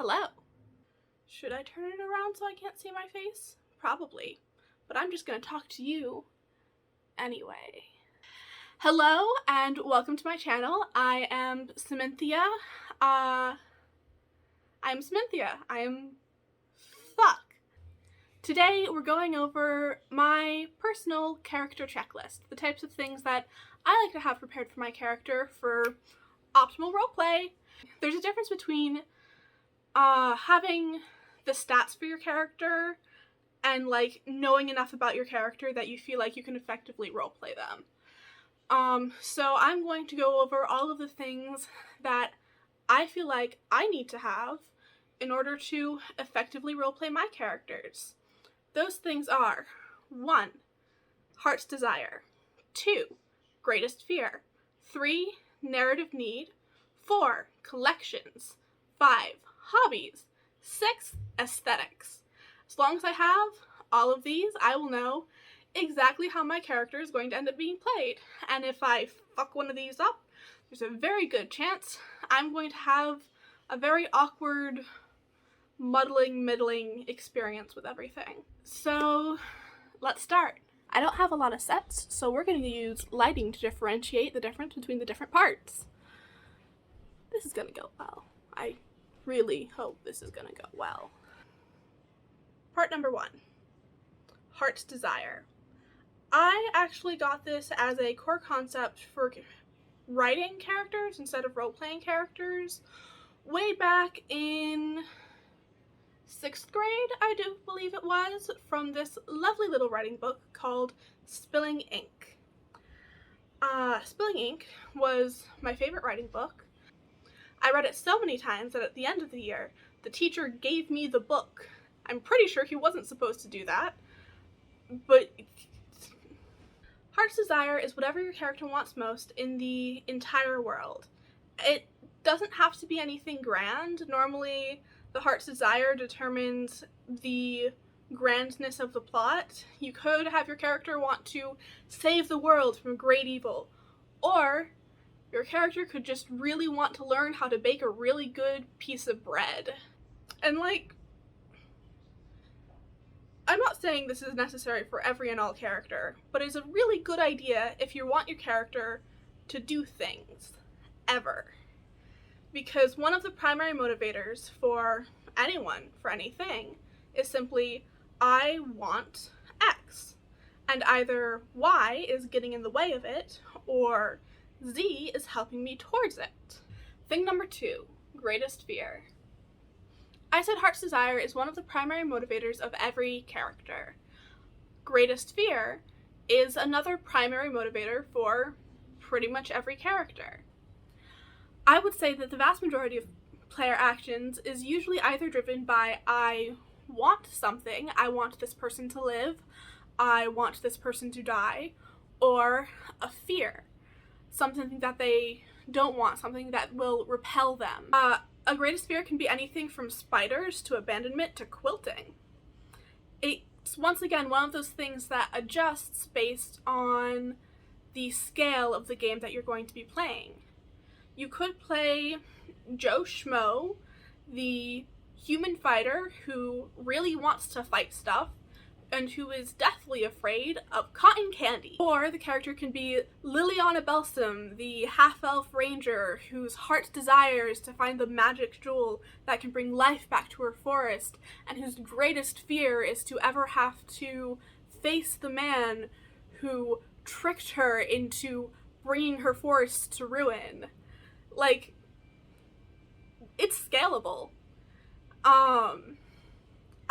Hello. Should I turn it around so I can't see my face? Probably, but I'm just gonna talk to you anyway. Hello and welcome to my channel. I am Saminthea. Today we're going over my personal character checklist, the types of things that I like to have prepared for my character for optimal roleplay. There's a difference between having the stats for your character and like knowing enough about your character that you feel like you can effectively roleplay them. So I'm going to go over all of the things that I feel like I need to have in order to effectively roleplay my characters. Those things are 1. Heart's Desire, 2. Greatest Fear, 3. Narrative Need, 4. Collections, 5. Hobbies, 6. Aesthetics. As long as I have all of these, I will know exactly how my character is going to end up being played. And if I fuck one of these up, there's a very good chance I'm going to have a very awkward, middling experience with everything. So let's start. I don't have a lot of sets, so we're going to use lighting to differentiate the difference between the different parts. This is going to go well. I really hope this is going to go well. Part number 1. Heart's Desire. I actually got this as a core concept for writing characters instead of role-playing characters way back in 6th grade, I do believe it was, from this lovely little writing book called Spilling Ink. Spilling Ink was my favorite writing book. I read it so many times that at the end of the year, the teacher gave me the book. I'm pretty sure he wasn't supposed to do that, but Heart's Desire is whatever your character wants most in the entire world. It doesn't have to be anything grand. Normally, the Heart's Desire determines the grandness of the plot. You could have your character want to save the world from great evil, or your character could just really want to learn how to bake a really good piece of bread. And like, I'm not saying this is necessary for every and all character, but it's a really good idea if you want your character to do things, ever. Because one of the primary motivators for anyone, for anything, is simply, I want X. And either Y is getting in the way of it, or Z is helping me towards it. Thing number 2, Greatest Fear. I said Heart's Desire is one of the primary motivators of every character. Greatest Fear is another primary motivator for pretty much every character. I would say that the vast majority of player actions is usually either driven by I want something, I want this person to live, I want this person to die, or a fear. Something that they don't want, something that will repel them. A greatest fear can be anything from spiders to abandonment to quilting. It's once again one of those things that adjusts based on the scale of the game that you're going to be playing. You could play Joe Schmo, the human fighter who really wants to fight stuff and who is deathly afraid of cotton candy. Or the character can be Liliana Belsum, the half-elf ranger whose heart's desire is to find the magic jewel that can bring life back to her forest, and whose greatest fear is to ever have to face the man who tricked her into bringing her forest to ruin. Like, it's scalable.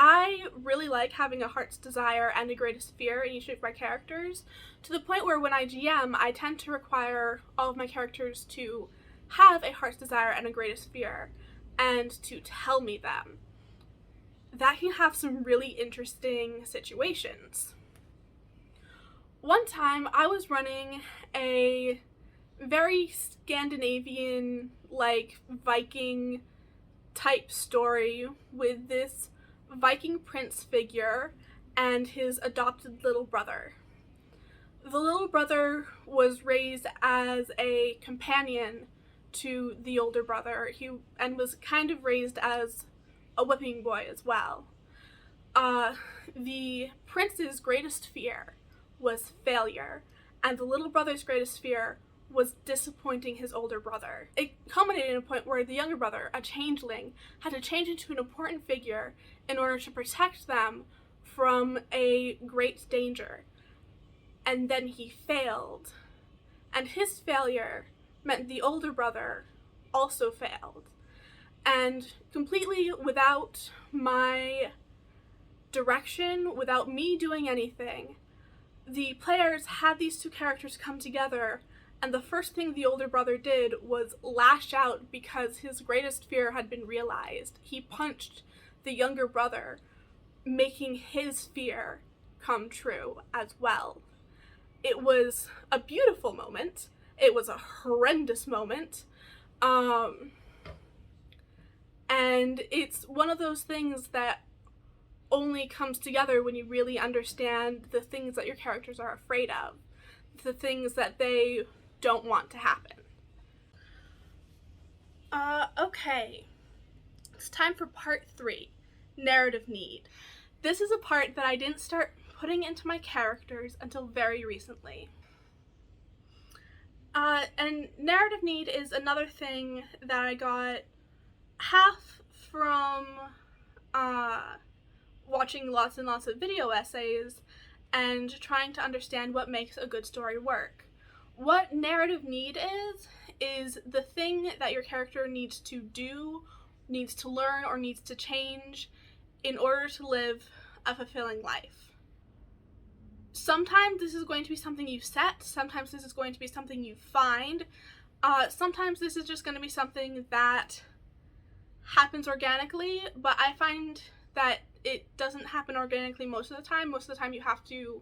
I really like having a Heart's Desire and a Greatest Fear in each of my characters, to the point where when I GM, I tend to require all of my characters to have a Heart's Desire and a Greatest Fear, and to tell me them. That can have some really interesting situations. One time, I was running a very Scandinavian, like, Viking type story with this Viking prince figure and his adopted little brother. The little brother was raised as a companion to the older brother, and was kind of raised as a whipping boy as well. The prince's greatest fear was failure, and the little brother's greatest fear was disappointing his older brother. It culminated in a point where the younger brother, a changeling, had to change into an important figure in order to protect them from a great danger. And then he failed. And his failure meant the older brother also failed. And completely without my direction, without me doing anything, the players had these two characters come together, and the first thing the older brother did was lash out because his greatest fear had been realized. He punched the younger brother, making his fear come true as well. It was a beautiful moment. It was a horrendous moment. And it's one of those things that only comes together when you really understand the things that your characters are afraid of, the things that they don't want to happen. Okay. It's time for part 3, narrative need. This is a part that I didn't start putting into my characters until very recently. And narrative need is another thing that I got half from watching lots and lots of video essays and trying to understand what makes a good story work. What narrative need is the thing that your character needs to do, needs to learn, or needs to change in order to live a fulfilling life. Sometimes this is going to be something you set, sometimes this is going to be something you find, sometimes this is just going to be something that happens organically, but I find that it doesn't happen organically most of the time. Most of the time you have to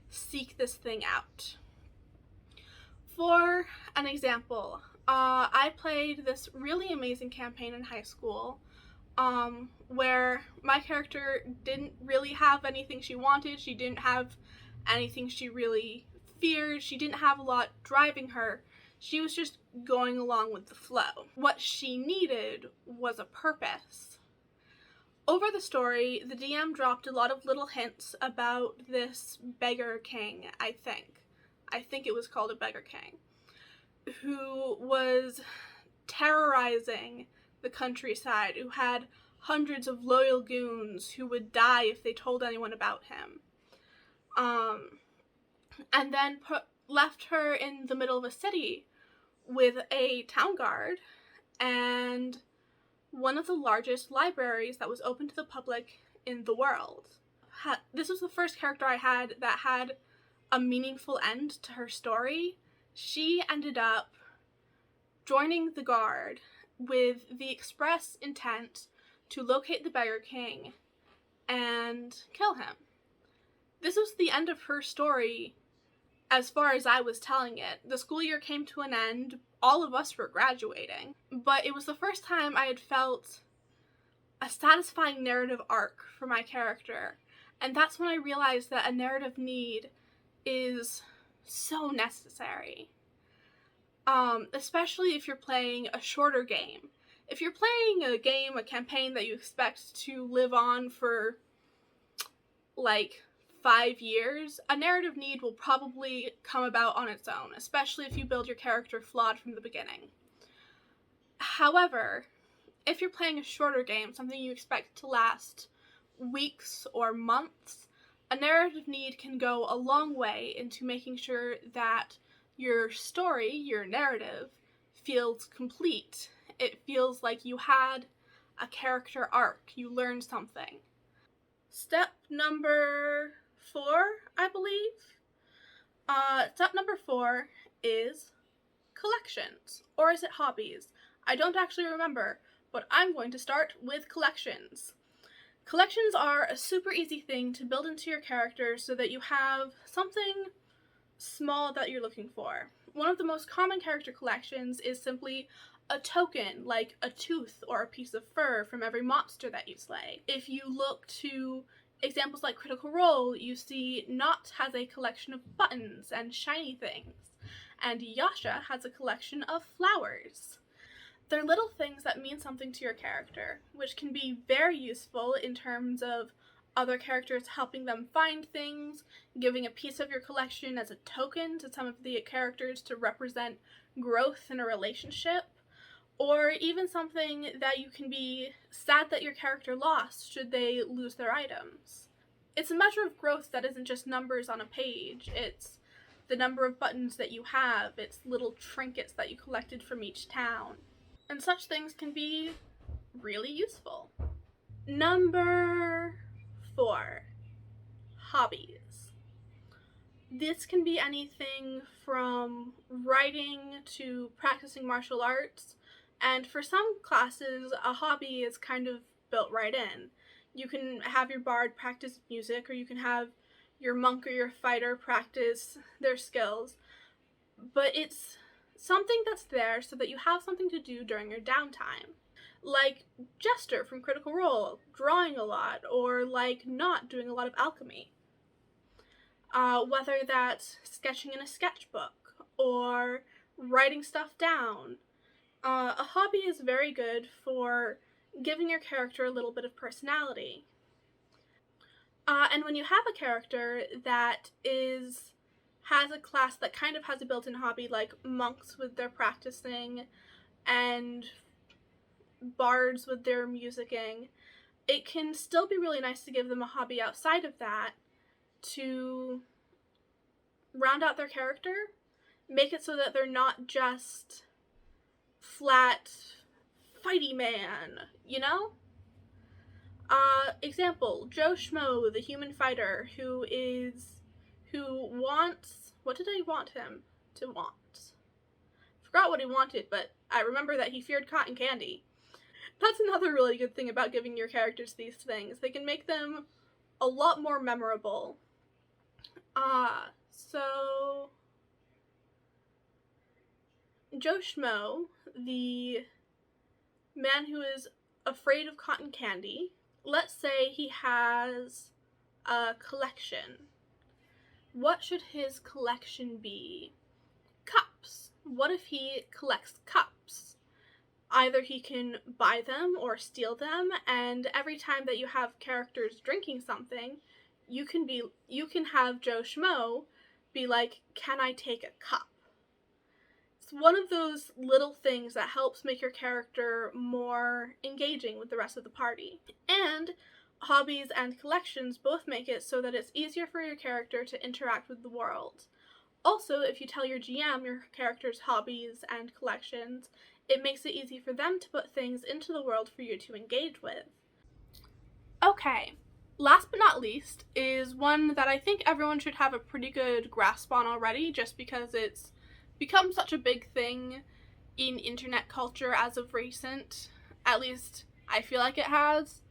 seek this thing out. For an example, I played this really amazing campaign in high school where my character didn't really have anything she wanted. She didn't have anything she really feared. She didn't have a lot driving her. She was just going along with the flow. What she needed was a purpose. Over the story, the DM dropped a lot of little hints about this beggar king, I think it was called a beggar king, who was terrorizing the countryside, who had hundreds of loyal goons who would die if they told anyone about him. And then left her in the middle of a city with a town guard and one of the largest libraries that was open to the public in the world. This was the first character I had that had a meaningful end to her story. She ended up joining the guard with the express intent to locate the beggar king and kill him. This was the end of her story as far as I was telling it. The school year came to an end. All of us were graduating. But it was the first time I had felt a satisfying narrative arc for my character. And that's when I realized that a narrative need is so necessary. Especially if you're playing a shorter game. If you're playing a campaign that you expect to live on for like 5 years, a narrative need will probably come about on its own, especially if you build your character flawed from the beginning. However, if you're playing a shorter game, something you expect to last weeks or months, a narrative need can go a long way into making sure that your story, your narrative, feels complete. It feels like you had a character arc, you learned something. Step number 4, I believe. Step number 4 is collections, or is it hobbies? I don't actually remember, but I'm going to start with collections. Collections are a super easy thing to build into your character so that you have something small that you're looking for. One of the most common character collections is simply a token, like a tooth or a piece of fur from every monster that you slay. If you look to examples like Critical Role, you see Not has a collection of buttons and shiny things, and Yasha has a collection of flowers. They're little things that mean something to your character, which can be very useful in terms of other characters helping them find things, giving a piece of your collection as a token to some of the characters to represent growth in a relationship, or even something that you can be sad that your character lost should they lose their items. It's a measure of growth that isn't just numbers on a page, it's the number of buttons that you have, it's little trinkets that you collected from each town. And such things can be really useful. Number 4, hobbies. This can be anything from writing to practicing martial arts, and for some classes, a hobby is kind of built right in. You can have your bard practice music, or you can have your monk or your fighter practice their skills, but it's something that's there so that you have something to do during your downtime. Like Jester from Critical Role, drawing a lot, or like Not doing a lot of alchemy. Whether that's sketching in a sketchbook, or writing stuff down. A hobby is very good for giving your character a little bit of personality. And when you have a character that has a class that kind of has a built-in hobby, like monks with their practicing and bards with their musicking, it can still be really nice to give them a hobby outside of that to round out their character, make it so that they're not just flat fighty man, you know? Example, Joe Schmo, the human fighter, who wants, what did I want him to want? Forgot what he wanted, but I remember that he feared cotton candy. That's another really good thing about giving your characters these things. They can make them a lot more memorable. So Joe Schmo, the man who is afraid of cotton candy, let's say he has a collection. What should his collection be? Cups. What if he collects cups? Either he can buy them or steal them, and every time that you have characters drinking something, you can have Joe Schmo be like, "Can I take a cup?" It's one of those little things that helps make your character more engaging with the rest of the party. And hobbies and collections both make it so that it's easier for your character to interact with the world. Also, if you tell your GM your character's hobbies and collections, it makes it easy for them to put things into the world for you to engage with. Okay, last but not least is one that I think everyone should have a pretty good grasp on already, just because it's become such a big thing in internet culture as of recent. At least I feel like it has.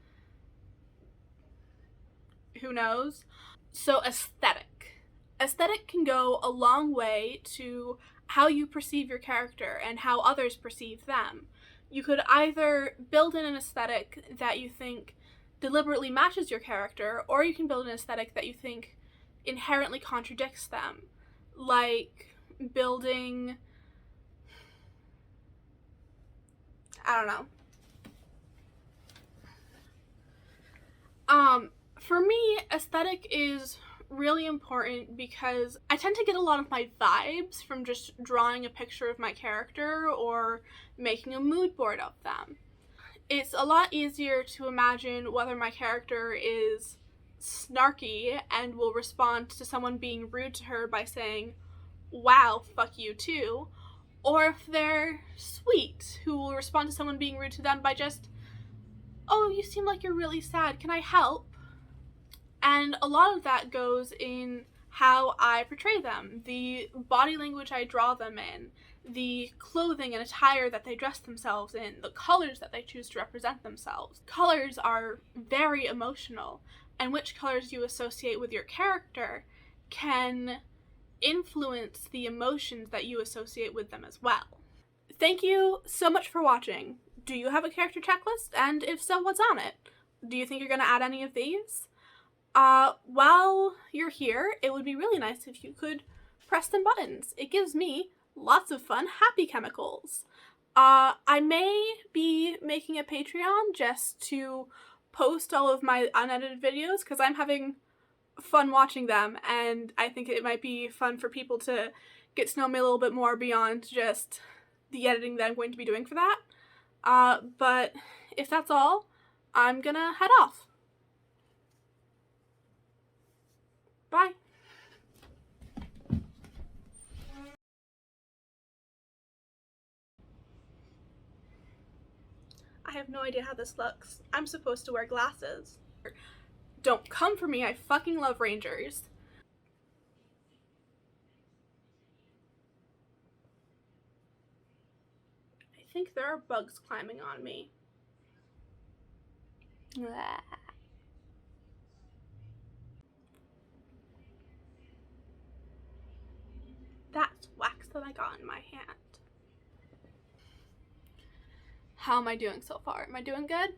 Who knows? So aesthetic. Aesthetic can go a long way to how you perceive your character and how others perceive them. You could either build in an aesthetic that you think deliberately matches your character, or you can build an aesthetic that you think inherently contradicts them. Like building, I don't know. For me, aesthetic is really important because I tend to get a lot of my vibes from just drawing a picture of my character or making a mood board of them. It's a lot easier to imagine whether my character is snarky and will respond to someone being rude to her by saying, "Wow, fuck you too," or if they're sweet, who will respond to someone being rude to them by just, "Oh, you seem like you're really sad, can I help?" And a lot of that goes in how I portray them, the body language I draw them in, the clothing and attire that they dress themselves in, the colors that they choose to represent themselves. Colors are very emotional, and which colors you associate with your character can influence the emotions that you associate with them as well. Thank you so much for watching. Do you have a character checklist? And if so, what's on it? Do you think you're going to add any of these? While you're here, it would be really nice if you could press some buttons. It gives me lots of fun happy chemicals. I may be making a Patreon just to post all of my unedited videos because I'm having fun watching them, and I think it might be fun for people to get to know me a little bit more beyond just the editing that I'm going to be doing for that. But if that's all, I'm gonna head off. Bye. I have no idea how this looks. I'm supposed to wear glasses. Don't come for me, I fucking love rangers. I think there are bugs climbing on me. Blah. That's wax that I got in my hand. How am I doing so far? Am I doing good?